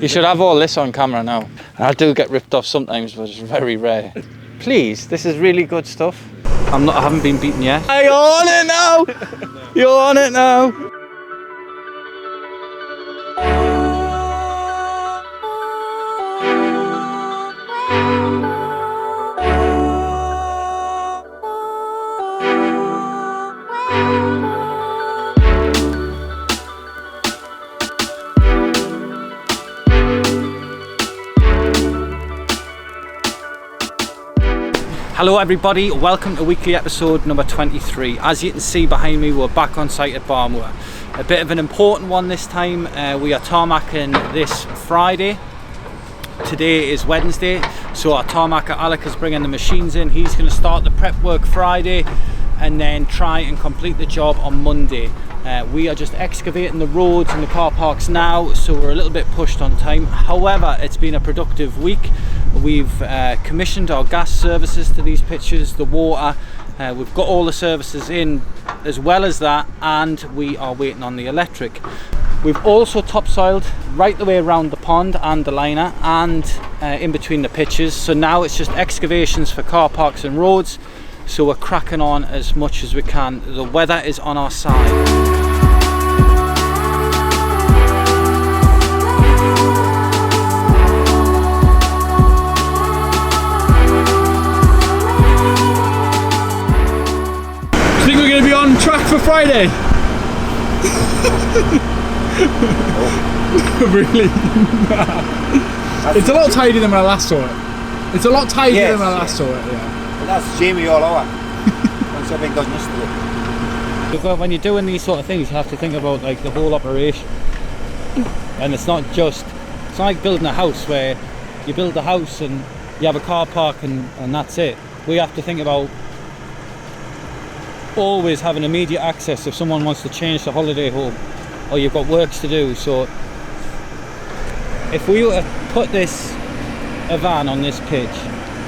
You should have all this on camera now. I do get ripped off sometimes, but it's very rare. Please, this is really good stuff. I haven't been beaten yet. You're on it now! You're on it now! Hello everybody, welcome to weekly episode number 23. As you can see behind me, we're back on site at Barmoor. A bit of an important one this time. We are tarmacking this Friday. Today is Wednesday, so our tarmacker Alec is bringing the machines in. He's going to start the prep work Friday and then try and complete the job on Monday. We are just excavating the roads and the car parks now, so we're a little bit pushed on time. However, it's been a productive week. We've commissioned our gas services to these pitches, the water. We've got all the services in as well as that, and we are waiting on the electric. We've also topsoiled right the way around the pond and the liner and in between the pitches. So now it's just excavations for car parks and roads. So we're cracking on as much as we can. The weather is on our side. Think we're going to be on track for Friday? Really? It's a lot tidier than when I last saw it. It's a lot tidier than when I last saw it, yeah. But that's Jamie all over. Once everything done yesterday. When you're doing these sort of things, you have to think about like the whole operation. And it's not like building a house where you build a house and you have a car park and that's it. We have to think about always having immediate access if someone wants to change the holiday home or you've got works to do. So if we were to put a van on this pitch,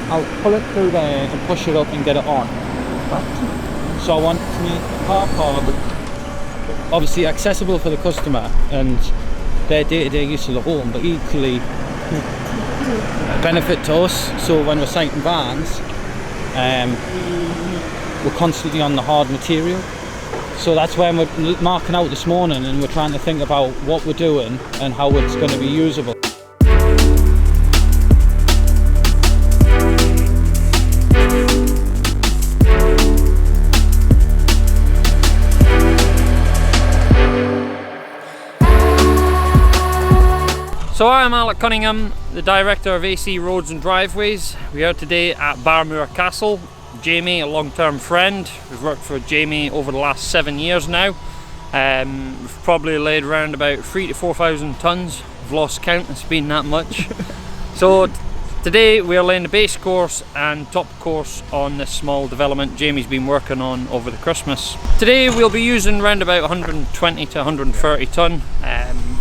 I'll pull it through there and push it up and get it on. So I want to make the car park obviously accessible for the customer and their day-to-day use of the home, but equally a benefit to us. So when we're siting vans, we're constantly on the hard material. So that's when we're marking out this morning and we're trying to think about what we're doing and how it's going to be usable. So I'm Alec Cunningham, the Director of AC Roads and Driveways. We are today at Barmoor Castle. Jamie, a long-term friend. We've worked for Jamie over the last 7 years now. We've probably laid around about 3,000 to 4,000 tonnes. I've lost count, it's been that much. So today we are laying the base course and top course on this small development Jamie's been working on over the Christmas. Today we'll be using around about 120 to 130 tonne.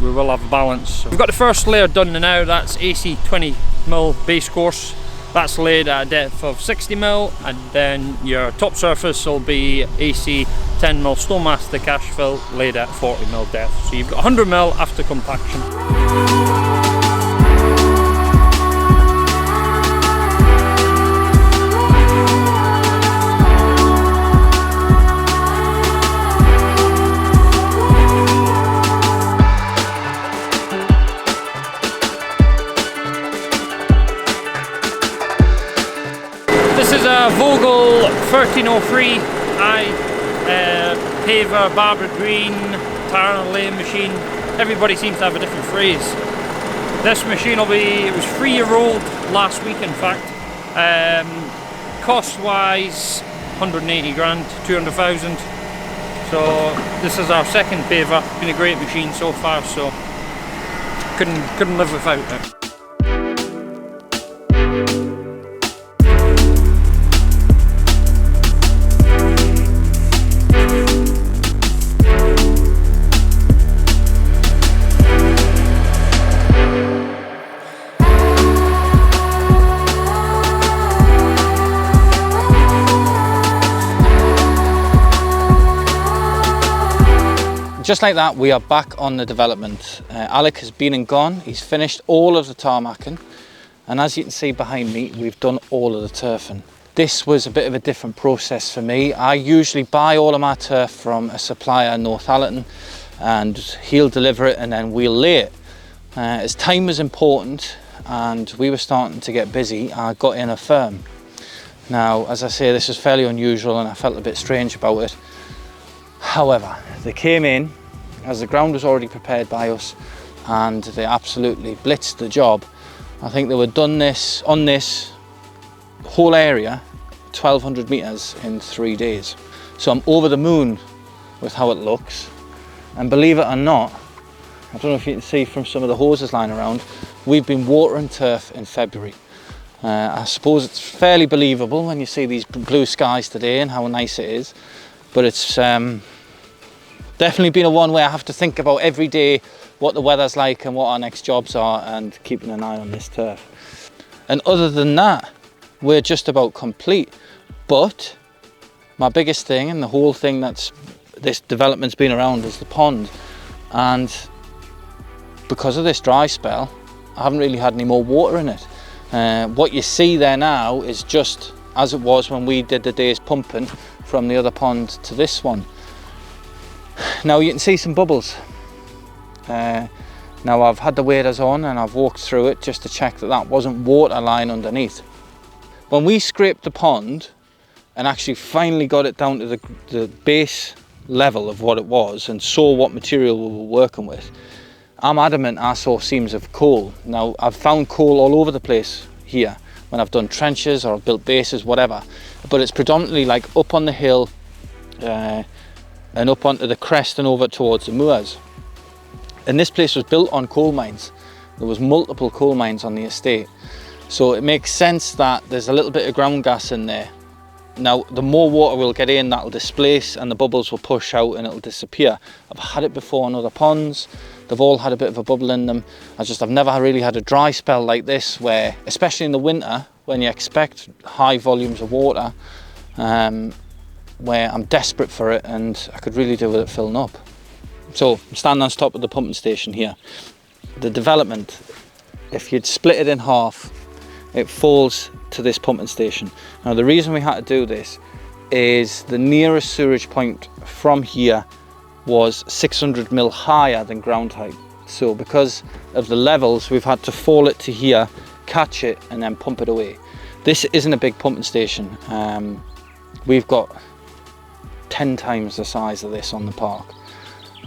We will have a balance. We've got the first layer done now. That's AC 20mm base course. That's laid at a depth of 60mm, and then your top surface will be AC 10mm Stonemaster cash fill laid at 40mm depth. So you've got 100mm after compaction. This is a Vogel 1303i paver, Barber green, tar laying machine. Everybody seems to have a different phrase. This machine it was 3-year-old last week in fact. Cost wise 180 grand, 200,000. So this is our second paver. It's been a great machine so far, so couldn't live without it. just like that, we are back on the development. Alec has been and gone. He's finished all of the tarmacking, and as you can see behind me, we've done all of the turfing. This was a bit of a different process for me. I usually buy all of my turf from a supplier in Northallerton, and he'll deliver it and then we'll lay it. As time was important and we were starting to get busy, I got in a firm. Now, as I say, this was fairly unusual and I felt a bit strange about it. However, they came in as the ground was already prepared by us, and they absolutely blitzed the job. I think they were done this on this whole area 1,200 meters in 3 days. So I'm over the moon with how it looks. And believe it or not, I don't know if you can see from some of the hoses lying around, we've been watering turf in February. I suppose it's fairly believable when you see these blue skies today and how nice it is, but it's definitely been a one where I have to think about every day what the weather's like and what our next jobs are, and keeping an eye on this turf. And other than that, we're just about complete. But my biggest thing, and the whole thing that's this development's been around, is the pond. And because of this dry spell, I haven't really had any more water in it. What you see there now is just as it was when we did the day's pumping from the other pond to this one. Now you can see some bubbles. Now I've had the waders on and I've walked through it just to check that that wasn't water lying underneath. When we scraped the pond and actually finally got it down to the base level of what it was and saw what material we were working with, I'm adamant I saw seams of coal. Now I've found coal all over the place here when I've done trenches or I've built bases, whatever, but it's predominantly like up on the hill and up onto the crest and over towards the moors. And this place was built on coal mines. There was multiple coal mines on the estate, so it makes sense that there's a little bit of ground gas in there. Now the more water we'll get in, that'll displace and the bubbles will push out and it'll disappear. I've had it before on other ponds. They've all had a bit of a bubble in them. I've never really had a dry spell like this, where especially in the winter when you expect high volumes of water, where I'm desperate for it and I could really do with it filling up. So I'm standing on top of the pumping station here. The development, if you'd split it in half, it falls to this pumping station. Now the reason we had to do this is the nearest sewerage point from here was 600 mil higher than ground height. So because of the levels, we've had to fall it to here, catch it and then pump it away. This isn't a big pumping station. We've got 10 times the size of this on the park,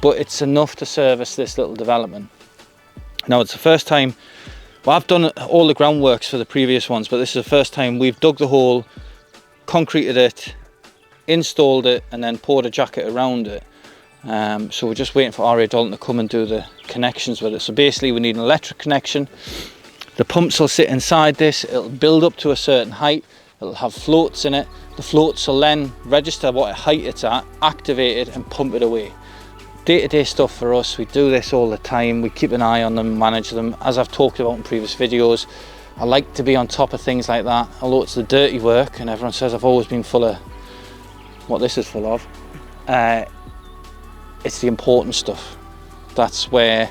but it's enough to service this little development. Now it's the first time, well, I've done all the groundworks for the previous ones, but this is the first time we've dug the hole, concreted it, installed it and then poured a jacket around it. So we're just waiting for RA Dalton to come and do the connections with it. So basically we need an electric connection. The pumps will sit inside this, it'll build up to a certain height, it'll have floats in it. The floats will then register what height it's at, activate it and pump it away. Day-to-day stuff for us. We do this all the time. We keep an eye on them, manage them. As I've talked about in previous videos, I like to be on top of things like that, although it's the dirty work and everyone says I've always been full of what this is full of. It's the important stuff. That's where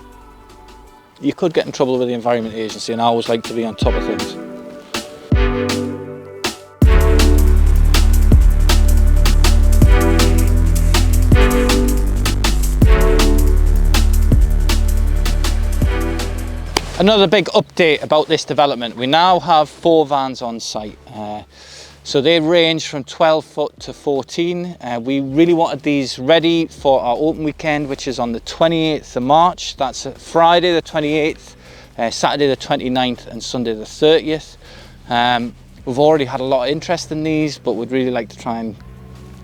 you could get in trouble with the Environment Agency, and I always like to be on top of things. Another big update about this development, we now have 4 vans on site. So they range from 12 foot to 14. We really wanted these ready for our open weekend, which is on the 28th of March. That's Friday the 28th, Saturday the 29th and Sunday the 30th. We've already had a lot of interest in these, but we'd really like to try and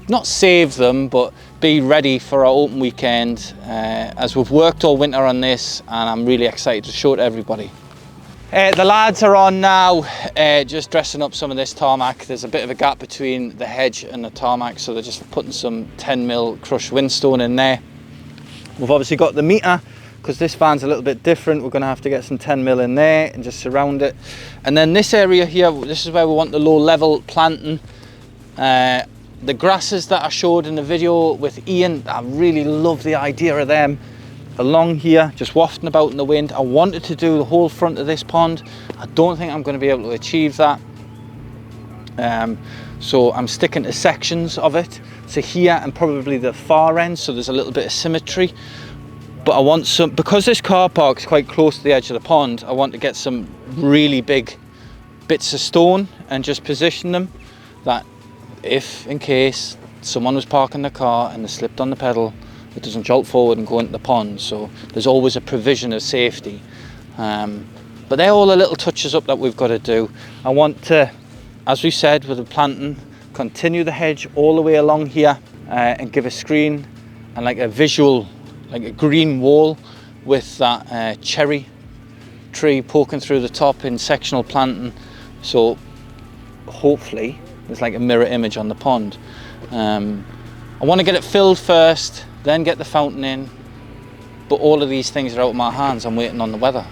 not save them, but be ready for our open weekend, as we've worked all winter on this and I'm really excited to show it to everybody. The lads are on now, just dressing up some of this tarmac. There's a bit of a gap between the hedge and the tarmac, so they're just putting some 10mm crushed windstone in there. We've obviously got the meter, because this van's a little bit different. We're going to have to get some 10mm in there and just surround it. And then this area here, this is where we want the low level planting. The grasses that I showed in the video with Ian, I really love the idea of them along here, just wafting about in the wind. I wanted to do the whole front of this pond. I don't think I'm going to be able to achieve that. So I'm sticking to sections of it. So here and probably the far end, so there's a little bit of symmetry. But I want some, because this car park is quite close to the edge of the pond, I want to get some really big bits of stone and just position them that if in case someone was parking the car and they slipped on the pedal, it doesn't jolt forward and go into the pond. So there's always a provision of safety. But they're all the little touches up that we've got to do. I want to, as we said with the planting, continue the hedge all the way along here and give a screen and like a visual, like a green wall with that cherry tree poking through the top in sectional planting. So hopefully there's like a mirror image on the pond. I want to get it filled first, then get the fountain in, but all of these things are out of my hands. I'm waiting on the weather.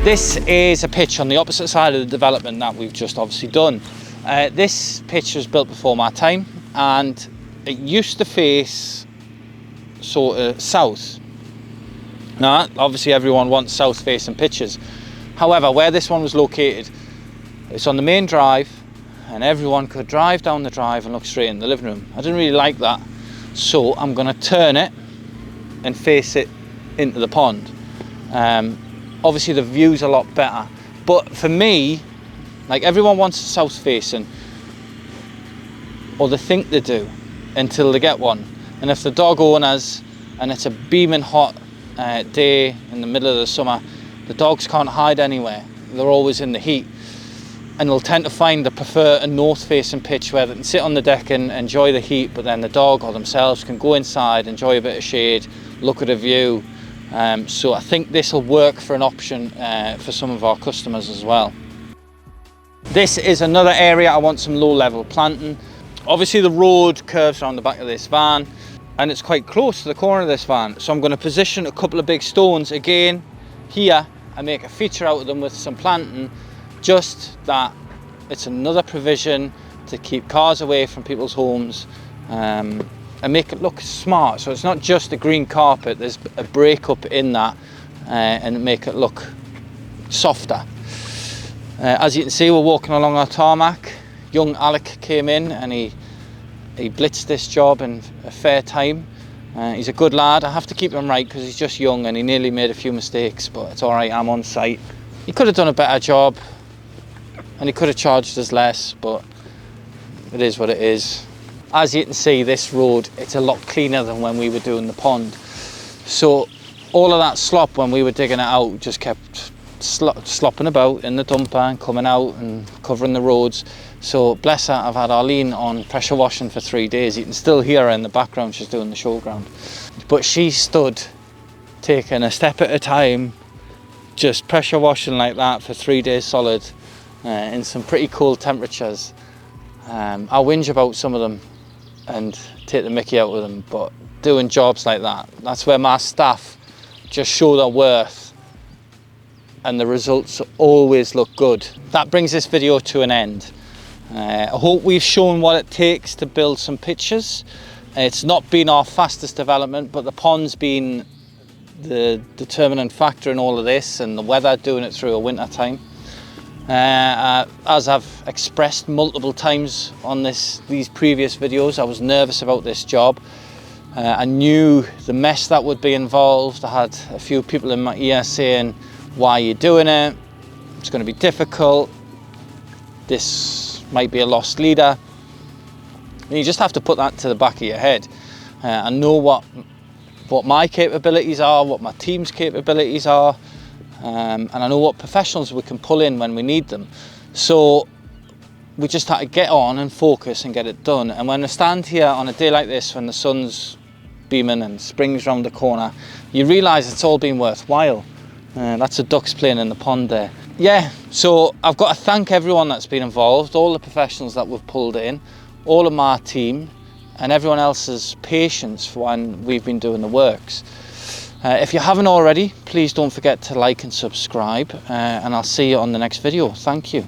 This is a pitch on the opposite side of the development that we've just obviously done. This pitch was built before my time, and it used to face sort of south. Now, obviously everyone wants south facing pitches. However, where this one was located, it's on the main drive and everyone could drive down the drive and look straight in the living room. I didn't really like that. So I'm gonna turn it and face it into the pond. Obviously the view's a lot better. But for me, like everyone wants a south facing, or they think they do, until they get one. And if the dog owners, and it's a beaming hot day in the middle of the summer, the dogs can't hide anywhere. They're always in the heat. And they'll tend to find they prefer a north-facing pitch where they can sit on the deck and enjoy the heat, but then the dog or themselves can go inside, enjoy a bit of shade, look at a view. So I think this will work for an option for some of our customers as well. This is another area I want some low-level planting. Obviously the road curves around the back of this van, and it's quite close to the corner of this van. So I'm going to position a couple of big stones again here and make a feature out of them with some planting, just that it's another provision to keep cars away from people's homes and make it look smart. So it's not just a green carpet, there's a breakup in that and make it look softer. As you can see, we're walking along our tarmac. Young Alec came in and he blitzed this job in a fair time. He's a good lad. I have to keep him right because he's just young and he nearly made a few mistakes, but it's all right, I'm on site. He could have done a better job and he could have charged us less, but it is what it is. As you can see, this road, it's a lot cleaner than when we were doing the pond. So all of that slop when we were digging it out just kept slopping about in the dumper and coming out and covering the roads. So bless her, I've had Arlene on pressure washing for 3 days. You can still hear her in the background, she's doing the showground. But she stood taking a step at a time, just pressure washing like that for 3 days solid in some pretty cold temperatures. I whinge about some of them and take the mickey out of them, but doing jobs like that, that's where my staff just show their worth and the results always look good. That brings this video to an end. I hope we've shown what it takes to build some pitches. It's not been our fastest development, but the pond's been the determinant factor in all of this, and the weather doing it through a winter time. As I've expressed multiple times on these previous videos, I was nervous about this job. I knew the mess that would be involved. I had a few people in my ear saying, why are you doing it? It's going to be difficult. This might be a lost leader. And you just have to put that to the back of your head and know what my capabilities are, what my team's capabilities are, and I know what professionals we can pull in when we need them. So we just had to get on and focus and get it done. And when I stand here on a day like this, when the sun's beaming and spring's round the corner, you realise it's all been worthwhile. That's the ducks playing in the pond there. Yeah, so I've got to thank everyone that's been involved, all the professionals that we've pulled in, all of my team, and everyone else's patience for when we've been doing the works. If you haven't already, please don't forget to like and subscribe, and I'll see you on the next video. Thank you.